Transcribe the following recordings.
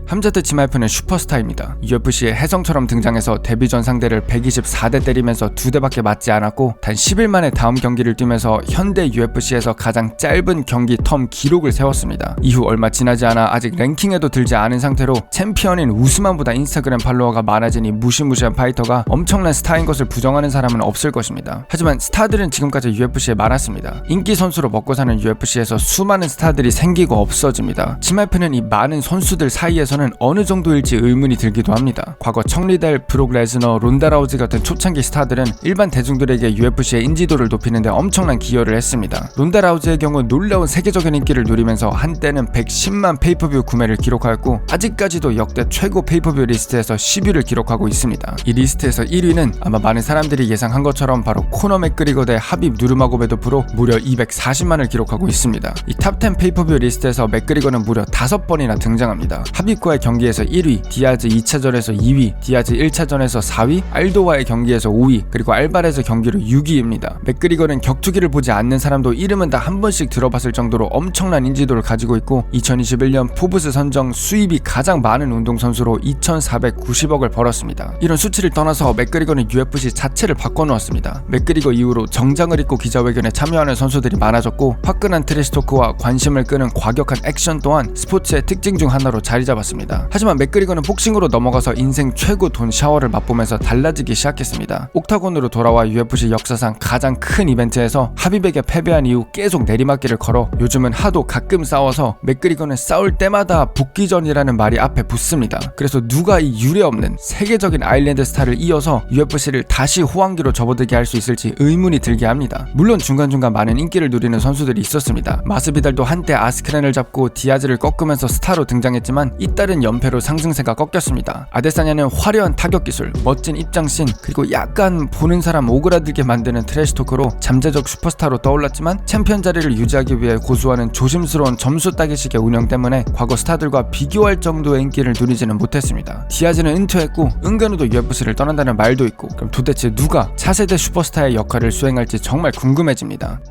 함자트 치마이프는 슈퍼스타입니다. UFC에 혜성처럼 등장해서 데뷔 전 상대를 124대 때리면서 2대밖에 맞지 않았고 단 10일 만에 다음 경기를 뛰면서 현대 UFC에서 가장 짧은 경기 텀 기록을 세웠습니다. 이후 얼마 지나지 않아 아직 랭킹에도 들지 않은 상태로 챔피언인 우스만보다 인스타그램 팔로워가 많아진 이 무시무시한 파이터가 엄청난 스타인 것을 부정하는 사람은 없을 것입니다. 하지만 스타들은 지금까지 UFC에 많았습니다. 인기 선수로 먹고 사는 UFC에서 수많은 스타들이 생기고 없어집니다. 치마이프는 이 많은 선수들 사이에서는 어느 정도일지 의문이 들기도 합니다. 과거 척리델, 브록 레즈너, 론다 라우지 같은 초창기 스타들은 일반 대중들에게 UFC의 인지도를 높이는데 엄청난 기여를 했습니다. 론다 라우지의 경우 놀라운 세계적인 인기를 누리면서 한때는 110만 페이퍼뷰 구매를 기록하였고 아직까지도 역대 최고 페이퍼뷰 리스트에서 10위를 기록하고 있습니다. 이 리스트에서 1위는 아마 많은 사람들이 예상한 것처럼 바로 코너 맥그리거 대 하빕 누르마고베도프로 무려 240만을 기록하고 있습니다. 이 탑10 페이퍼뷰 리스트에서 맥그리거는 무려 5번이나 등장합니다. 하빕과의 경기에서 1위, 디아즈 2차전에서 2위, 디아즈 1차전에서 4위, 알도와의 경기에서 5위, 그리고 알바레즈 경기로 6위입니다. 맥그리거는 격투기를 보지 않는 사람도 이름은 다 한 번씩 들어봤을 정도로 엄청난 인지도를 가지고 있고 2021년 포브스 선정 수입이 가장 많은 운동선수로 2,490억을 벌었습니다. 이런 수치를 떠나서 맥그리거는 UFC 자체를 바꿔놓았습니다. 맥그리거 이후로 정장을 입고 기자회견에 참여하는 선수들이 많아졌고 화끈한 트래시 토크와 관심을 끄는 과격한 액션 또한 스포츠의 특징 중 하나로 자리 잡았습니다. 하지만 맥그리거는 복싱으로 넘어가서 인생 최고 돈 샤워를 맛보면서 달라지기 시작했습니다. 옥타곤으로 돌아와 UFC 역사상 가장 큰 이벤트에서 하빕에게 패배한 이후 계속 내리막길을 걸어 요즘은 하도 가끔 싸워서 맥그리거는 싸울 때마다 복귀전이라는 말이 앞에 붙습니다. 그래서 누가 이 유례없는 세계적인 아일랜드 스타를 이어서 UFC를 다시 호황기로 접어들게 할 수 있을지 의문이 들게 합니다. 물론 중간중간 많은 인기를 누리는 선수들이 있었습니다. 마스비달도 한때 아스크렌을 잡고 디아즈를 꺾으면서 스타로 등장했지만 잇따른 연패로 상승세가 꺾였습니다. 아데사냐는 화려한 타격기술, 멋진 입장씬, 그리고 약간 보는 사람 오그라들게 만드는 트래시토크로 잠재적 슈퍼스타로 떠올랐지만 챔피언 자리를 유지하기 위해 고수하는 조심스러운 점수 따기식의 운영 때문에 과거 스타들과 비교할 정도의 인기를 누리지는 못했습니다. 디아즈는 은퇴했고 은근히도 UFC를 떠난다는 말도 있고 그럼 도대체 누가 차세대 슈퍼스타의 역할을 수행할지 정말 궁금해집니다.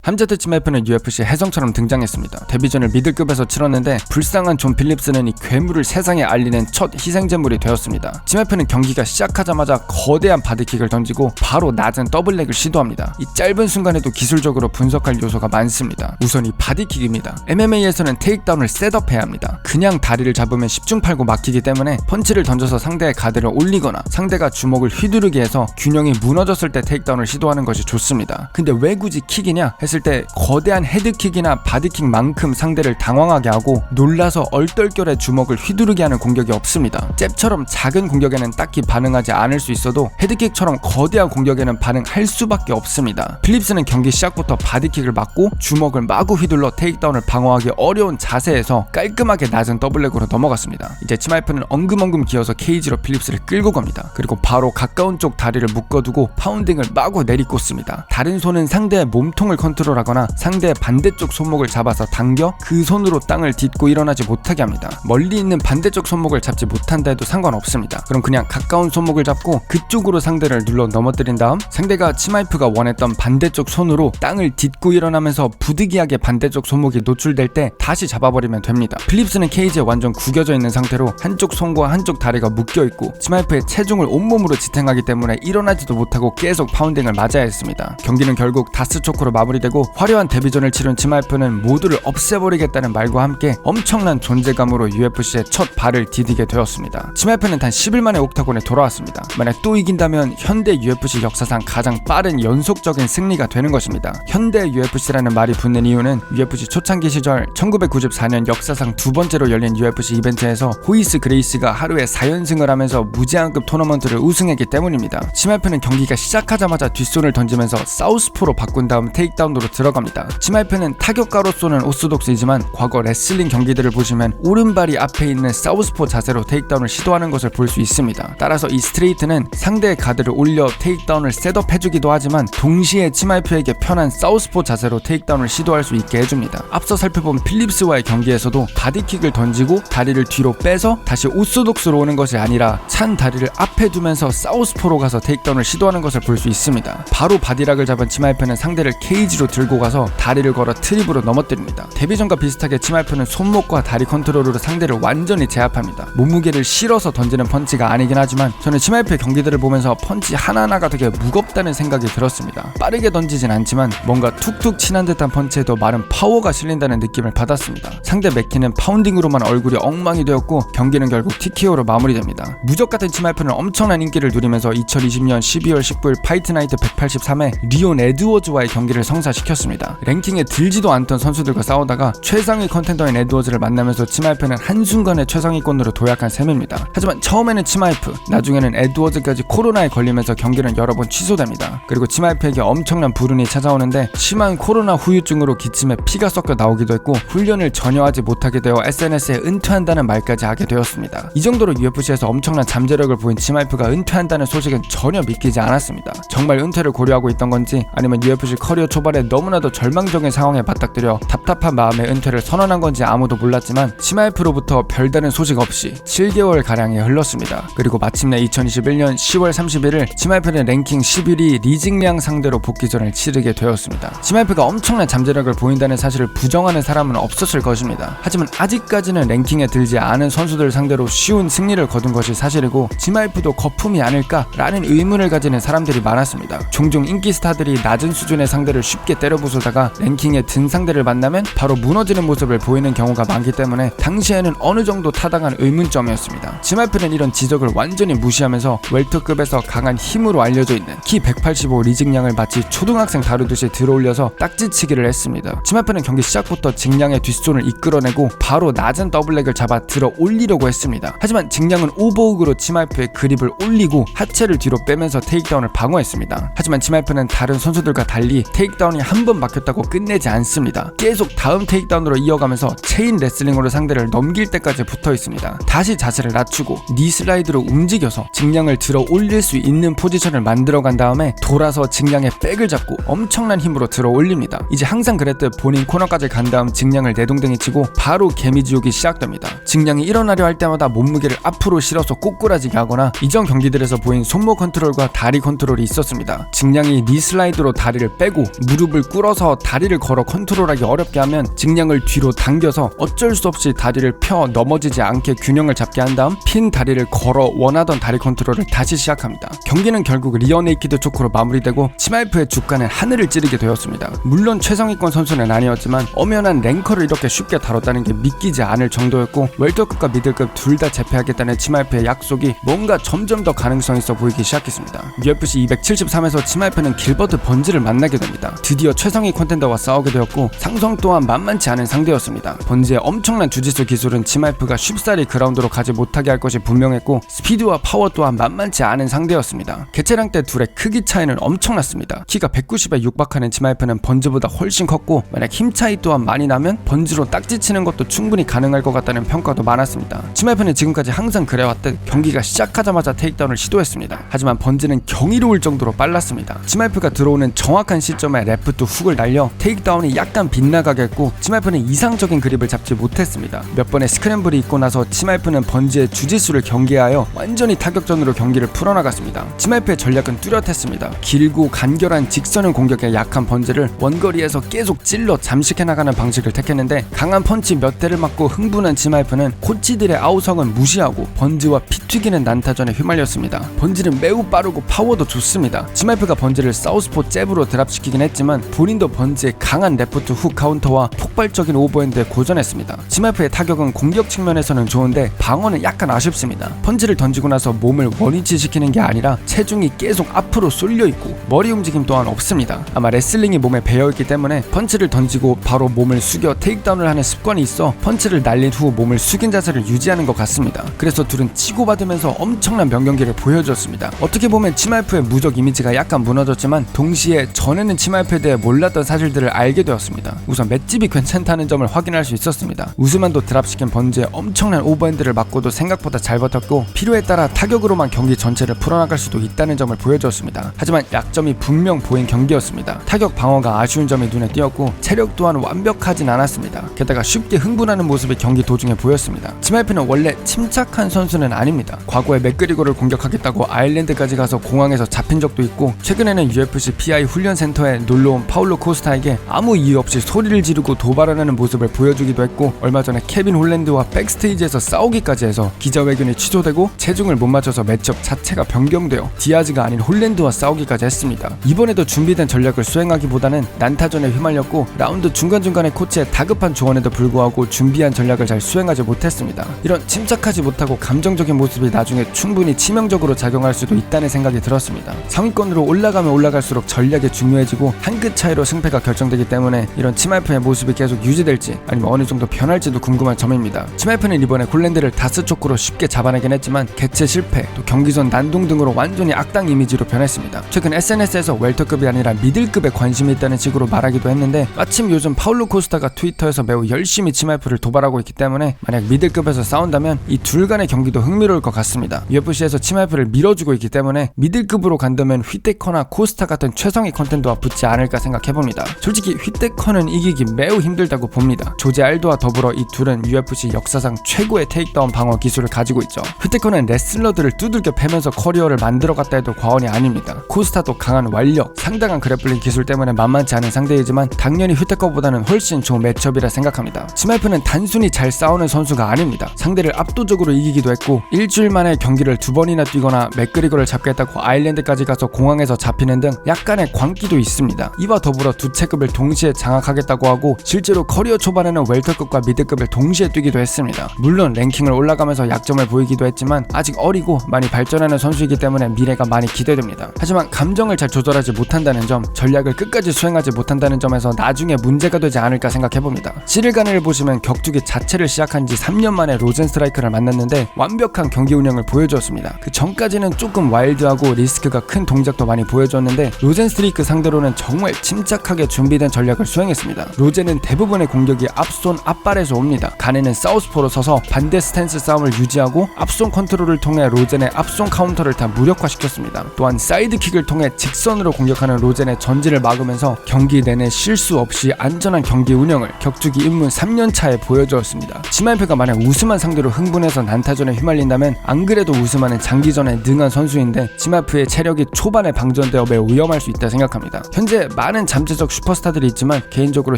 함자트 치마이프는 UFC 혜성처럼 등장했습니다. 데뷔전을 미들급에서 치렀는데 불쌍한 존 필립스는 이 괴물을 세상에 알리는 첫 희생제물이 되었습니다. 치마이프는 경기가 시작하자마자 거대한 바디킥을 던지고 바로 낮은 더블렉을 시도합니다. 이 짧은 순간에도 기술적으로 분석할 요소가 많습니다. 우선 이 바디킥입니다. MMA에서는 테이크다운을 셋업해야 합니다. 그냥 다리를 잡으면 10중 8구 막히기 때문에 펀치를 던져서 상대의 가드를 올리거나 상대가 주먹을 휘두르게 해서 균형이 무너졌을 때 테이크다운을 시도하는 것이 좋습니다. 근데 왜 굳이 킥이냐 했을 때 거대한 헤드킥이나 바디킥만큼 상대를 당황하게 하고 놀라서 얼떨결에 주먹을 휘두르게 하는 공격이 없습니다. 잽처럼 작은 공격에는 딱히 반응하지 않을 수 있어도 헤드킥처럼 거대한 공격에는 반응할 수밖에 없습니다. 필립스는 경기 시작부터 바디킥을 맞고 주먹을 마구 휘둘러 테이크다운을 방어하기 어려운 자세에서 깔끔하게 낮은 더블렉으로 넘어갔습니다. 이제 치마이프는 엉금엉금 기어서 케이지로 필립스를 끌고 갑니다. 그리고 바로 가까운 쪽 다리를 묶어두고 파운딩을 마구 내리꽂습니다. 다른 손은 상대의 몸통을 컨트롤하거나 상대의 반대쪽 손목을 잡아서 당겨 그 손으로 땅을 딛고 일어나지 못하게 합니다. 멀리 있는 반대쪽 손목을 잡지 못한다 해도 상관없습니다. 그럼 그냥 가까운 손목을 잡고 그쪽으로 상대를 눌러 넘어뜨린 다음 상대가 치마이프가 원했던 반대쪽 손으로 땅을 딛고 일어나면서 부득이하게 반대쪽 손목이 노출될 때 다시 잡아버리면 됩니다. 필립스는 케이지에 완전 구겨져 있는 상태로 한쪽 손과 한쪽 다리가 묶여있고 치마이프의 체중을 온몸으로 지탱하기 때문에 일어나지도 못하고 계속 파운딩을 맞아야 했습니다. 경기는 결국 다스초크로 마무리되고 화려한 데뷔전을 치른 치마이프는 모두를 없애버리겠다는 말과 함께 엄청난 존재감으로 UFC의 첫 발을 디디게 되었습니다. 치마이프는 단 10일 만에 옥타곤에 돌아왔습니다. 만약 또 이긴다면 현대 UFC 역사상 가장 빠른 연속적인 승리가 되는 것입니다. 현대 UFC라는 말이 붙는 이유는 UFC 초창기 시절 1994년 역사상 두 번째로 열린 UFC 이벤트에서 호이스 그레이스가 하루에 4연승을 하면서 무제한급 토너먼트를 우승했기 때문입니다. 치마이프는 경기가 시작하자마자 뒷손을 던지면서 사우스포로 바꾼 다음 테이크다운으로 들어갑니다. 치마이프는 타격가로서는 오소독스이지만 과거 레슬링 경기들을 보시면 오른발이 앞에 있는 사우스포 자세로 테이크다운을 시도하는 것을 볼 수 있습니다. 따라서 이 스트레이트는 상대의 가드를 올려 테이크다운을 셋업해주기도 하지만 동시에 치마이프에게 편한 사우스포 자세로 테이크다운을 시도할 수 있게 해줍니다. 앞서 살펴본 필립스와의 경기에서도 바디킥을 던지고 다리를 뒤로 빼서 다시 오소독스로 오는 것이 아니라 찬 다리를 앞에 두면서 사우스포로 가서 테이크다운을 시도하는 것을 볼 수 있습니다. 바로 바디락을 잡은 치마이프는 상대를 케이지로 들고 가서 다리를 걸어 트립으로 넘어뜨립니다. 데뷔전과 비슷하게 치마이프는 손목과 다리 컨트롤으로 상대를 완전히 제압합니다. 몸무게를 실어서 던지는 펀치가 아니긴 하지만 저는 치마이프의 경기들을 보면서 펀치 하나하나가 되게 무겁다는 생각이 들었습니다. 빠르게 던지진 않지만 뭔가 툭툭 친한 듯한 펀치에도 많은 파워가 실린다는 느낌을 받았습니다. 상대 맥키는 파운딩으로만 얼굴이 엉망이 되었고 경기는 결국 TKO로 마무리됩니다. 무적 같은 치마이프는 엄청난 인기를 누리면서 2020년 12월 19일 파이트 나이트 183에 리온 에드워즈와의 경기를 성사시켰습니다. 랭킹에 들지도 않던 선수들과 싸우다가 최상위 컨텐더인 에드워즈를 만나면서 치마이프는 한순간에 최상위권으로 도약한 셈입니다. 하지만 처음에는 치마이프, 나중에는 에드워즈까지 코로나에 걸리면서 경기는 여러 번 취소됩니다. 그리고 치마이프에게 엄청난 불운이 찾아오는데 심한 코로나 후유증으로 기침에 피가 섞여 나오기도 했고 훈련을 전혀 하지 못하게 되어 SNS에 은퇴한다는 말까지 하게 되었습니다. 이 정도로 UFC에서 엄청난 잠재력을 보인 치마이프가 은퇴한다는 소식은 전혀 믿기지 않았습니다. 정말 은퇴를 고려하고 있던 건지 아니면 UFC 커리어 초반에 너무나도 절망적인 상황에 맞닥뜨려 답답한 마음에 은퇴를 선언한 건지 아무도 몰랐지만 치마이프로부터 별다른 소식 없이 7개월가량이 흘렀습니다. 그리고 마침내 2021년 10월 31일 치마이프는 랭킹 11위 리징량 상대로 복귀전을 치르게 되었습니다. 치마이프가 엄청난 잠재력을 보인다는 사실을 부정하는 사람은 없었을 것입니다. 하지만 아직까지는 랭킹에 들지 않은 선수들 상대로 쉬운 승리를 거둔 것이 사실이고 치마이프도 거품이 아닐까라는 의문을 가지는 사람들이 많았습니다. 종종 인기 스타들이 낮은 수준의 상대를 쉽게 때려부수다가 랭킹에 든 상대를 만나면 바로 무너지는 모습을 보이는 경우가 많기 때문에 당시에는 어느 정도 타당한 의문점이었습니다. 치마이프는 이런 지적을 완전히 무시하면서 웰터급에서 강한 힘으로 알려져 있는 키 185 리징량을 마치 초등학생 다루듯이 들어올려서 딱지치기를 했습니다. 치마이프는 경기 시작부터 징량의 뒷손을 이끌어내고 바로 낮은 더블렉을 잡아 들어 올리려고 했습니다. 하지만 징량은 오버훅으로 치마이프의 그립을 올리고 하체를 뒤로 빼면서 테이크다운을 방어했습니다. 하지만 치마이프는 다른 선수들과 달리 테이크다운이 한 번 막혔다고 끝내지 않습니다. 계속 다음 테이크다운으로 이어가면서 체인 레슬링으로 상대를 넘길 때까지 붙어 있습니다. 다시 자세를 낮추고 니 슬라이드로 움직여서 징량을 들어 올릴 수 있는 포지션을 만들어간 다음에 돌아서 징량의 백을 잡고 엄청난 힘으로 들어 올립니다. 이제 항상 그랬듯 본인 코너까지 간 다음 징량을 내동댕이 치고 바로 개미지옥이 시작됩니다. 징량이 일어나려 할 때마다 몸무게를 앞으로 실어서 꼬꾸라지게 하거나 이전 경기들에서 보인 손목 컨트롤과 다리 컨트롤이 있었습니다. 징량이 니 슬라이드로 다리를 빼고 무릎을 꿇어서 다리를 걸어 컨트롤하기 어렵게 하면 징량을 뒤로 당겨서 어쩔 수 없이 다리를 펴 넘어지지 않게 균형을 잡게 한 다음 핀 다리를 걸어 원하던 다리 컨트롤을 다시 시작합니다. 경기는 결국 리어 네이키드 초크로 마무리되고 치마이프의 주가는 하늘을 찌르게 되었습니다. 물론 최상위권 선수는 아니었지만 엄연한 랭커를 이렇게 쉽게 다뤘다는 게 믿기지 않을 정도였고 웰터급과 미들급 둘 다 제패하겠다는 치마이프의 약속이 뭔가 점점 더 가능성 있어 보이기 시작했습니다. UFC 273에서 치마이프는 길버트 번즈를 만나게 됩니다. 드디어 최상위 콘텐더와 싸우게 되었고 상성 또한 만만치 않은 상대였습니다. 번즈의 엄청난 주짓수 기술은 치마이프가 쉽사리 그라운드로 가지 못하게 할 것이 분명했고 스피드와 파워 또한 만만치 않은 상대였습니다. 개체량 때 둘의 크기 차이는 엄청났습니다. 키가 190에 육박하는 치마이프는 번즈보다 훨씬 컸고 만약 힘 차이 또한 많이 나면 번즈로 딱지치는 것도 충분히 가능할 것 같다는 평가도 많았습니다. 치마이프는 지금까지 항상 그래왔듯 경기가 시작하자마자 테이크다운을 시도했습니다. 하지만 번즈는 경이로울 정도로 빨랐습니다. 치마이프가 들어오는 정확한 시점에 레프트 훅을 날려 테이크다운이 약간 빗나가게 했고 치마이프는 이상적인 그립을 잡지 못했습니다. 몇 번의 스크램블이 있고 나서 치마이프는 번즈의 주짓수를 경계하여 완전히 타격전으로 경기를 풀어나갔습니다. 치마이프의 전략은 뚜렷했습니다. 길고 간결한 직선형 공격에 약한 번즈를 원거리에서 계속 찔러 잠식해 나가는 방식을 택했는데 강한 펀치 몇 대를 맞고 흥분한 치마이프는 코치들의 아우성은 무시하고 번즈와 피 튀기는 난타전에 휘말렸습니다. 번즈는 매우 빠르고 파워도 좋습니다. 치마이프가 번즈를 사우스포 잽으로 드랍시키긴 했지만 본인도 번즈의 강한 레프트 훅 카운터와 폭발적인 오버핸드에 고전했습니다. 치마이프의 타격은 공격 측면에서는 좋은데 방어는 약간 아쉽습니다. 펀치를 던지고 나서 몸을 원위치시키는 게 아니라 체중이 계속 앞으로 쏠려있고 머리 움직임 또한 없습니다. 아마 레슬링이 몸에 배어있기 때문에 펀치를 던지고 바로 몸을 숙여 테이크다운을 하는 습관이 있어 펀치를 날린 후 몸을 숙인 자세를 유지하는 것 같습니다. 그래서 둘은 치고받으면서 엄청난 명경기를 보여줬습니다. 어떻게 보면 치마이프의 무적 이미지가 약간 무너졌지만 동시에 전에는 치마이프에 대해 몰랐던 사실들을 알게 되었습니다. 우선 맷집이 괜찮다는 점을 확인할 수 있었습니다. 우스만도 드랍시킨 번즈의 엄청난 오버핸드를 맞고도 생각보다 잘 버텼고 필요에 따라 타격으로만 경기 전체를 풀어나갈 수도 있다는 점을 보여주었습니다. 하지만 약점이 분명 보인 경기였습니다. 타격 방어가 아쉬운 점이 눈에 띄었고 체력 또한 완벽하진 않았습니다. 게다가 쉽게 흥분하는 모습이 경기 도중에 보였습니다. 치마이프는 원래 침착한 선수는 아닙니다. 과거에 맥그리거를 공격하겠다고 아일랜드까지 가서 공항에서 잡힌 적도 있고 최근에는 UFC PI 훈련센터에 놀러온 들어온 파울로 코스타에게 아무 이유 없이 소리를 지르고 도발하는 모습을 보여주기도 했고, 얼마 전에 케빈 홀랜드와 백스테이지에서 싸우기까지 해서 기자회견이 취소되고 체중을 못 맞춰서 매치업 자체가 변경되어 디아즈가 아닌 홀랜드와 싸우기까지 했습니다. 이번에도 준비된 전략을 수행하기보다는 난타전에 휘말렸고 라운드 중간중간에 코치의 다급한 조언에도 불구하고 준비한 전략을 잘 수행하지 못했습니다. 이런 침착하지 못하고 감정적인 모습이 나중에 충분히 치명적으로 작용할 수도 있다는 생각이 들었습니다. 상위권으로 올라가면 올라갈수록 전략이 중요해지고 한 끗 차이로 승패가 결정되기 때문에 이런 치마이프의 모습이 계속 유지될지 아니면 어느 정도 변할지도 궁금한 점입니다. 치마이프는 이번에 홀랜드를 다스초크로 쉽게 잡아내긴 했지만 개체 실패, 또 경기 전 난동 등으로 완전히 악당 이미지로 변했습니다. 최근 SNS에서 웰터급이 아니라 미들급에 관심이 있다는 식으로 말하기도 했는데, 마침 요즘 파울로 코스타가 트위터에서 매우 열심히 치마이프를 도발하고 있기 때문에 만약 미들급에서 싸운다면 이 둘 간의 경기도 흥미로울 것 같습니다. UFC에서 치마이프를 밀어주고 있기 때문에 미들급으로 간다면 휘테커나 코스타 같은 최상위 컨텐츠와 붙지 않을까 생각해봅니다. 솔직히 휘테커는 이기기 매우 힘들다고 봅니다. 조제 알도와 더불어 이 둘은 UFC 역사상 최고의 테이크다운 방어 기술을 가지고 있죠. 휘테커는 레슬러들을 두들겨 패면서 커리어를 만들어갔다 해도 과언이 아닙니다. 코스타도 강한 완력, 상당한 그래플링 기술 때문에 만만치 않은 상대이지만 당연히 휘테커보다는 훨씬 좋은 매치업이라 생각합니다. 치마이프는 단순히 잘 싸우는 선수가 아닙니다. 상대를 압도적으로 이기기도 했고, 일주일 만에 경기를 2번이나 뛰거나 맥그리거를 잡겠다고 아일랜드까지 가서 공항에서 잡히는 등 약간의 광기도 있습니다. 이와 더불어 두 체급을 동시에 장악하겠다고 하고 실제로 커리어 초반에는 웰터급과 미드급을 동시에 뛰기도 했습니다. 물론 랭킹을 올라가면서 약점을 보이기도 했지만 아직 어리고 많이 발전하는 선수이기 때문에 미래가 많이 기대됩니다. 하지만 감정을 잘 조절하지 못한다는 점, 전략을 끝까지 수행하지 못한다는 점에서 나중에 문제가 되지 않을까 생각해봅니다. 시릴가네를 보시면 격투기 자체를 시작한 지 3년 만에 로젠스트라이크를 만났는데 완벽한 경기 운영을 보여주었습니다. 그 전까지는 조금 와일드하고 리스크가 큰 동작도 많이 보여줬는데 로젠스트라이크 상대로는 정말 침착하게 준비된 전략을 수행했습니다. 로젠은 대부분의 공격이 앞손 앞발에서 옵니다. 가네는 사우스포로 서서 반대 스탠스 싸움을 유지하고 앞손 컨트롤을 통해 로젠의 앞손 카운터를 다 무력화시켰습니다. 또한 사이드킥을 통해 직선으로 공격하는 로젠의 전진을 막으면서 경기 내내 실수 없이 안전한 경기 운영을 격투기 입문 3년차에 보여주었습니다. 치마이프가 만약 우스만 상대로 흥분해서 난타전에 휘말린다면 안 그래도 우스만은 장기전에 능한 선수인데 치마이프의 체력이 초반에 방전되어 매우 위험할 수 있다 생각합니다. 현재 많은 잠재적 슈퍼스타들이 있지만 개인적으로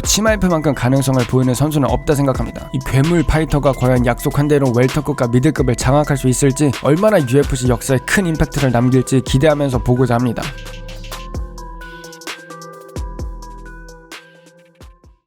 치마이프만큼 가능성을 보이는 선수는 없다 생각합니다. 이 괴물 파이터가 과연 약속한 대로 웰터급과 미들급을 장악할 수 있을지, 얼마나 UFC 역사에 큰 임팩트를 남길지 기대하면서 보고자 합니다.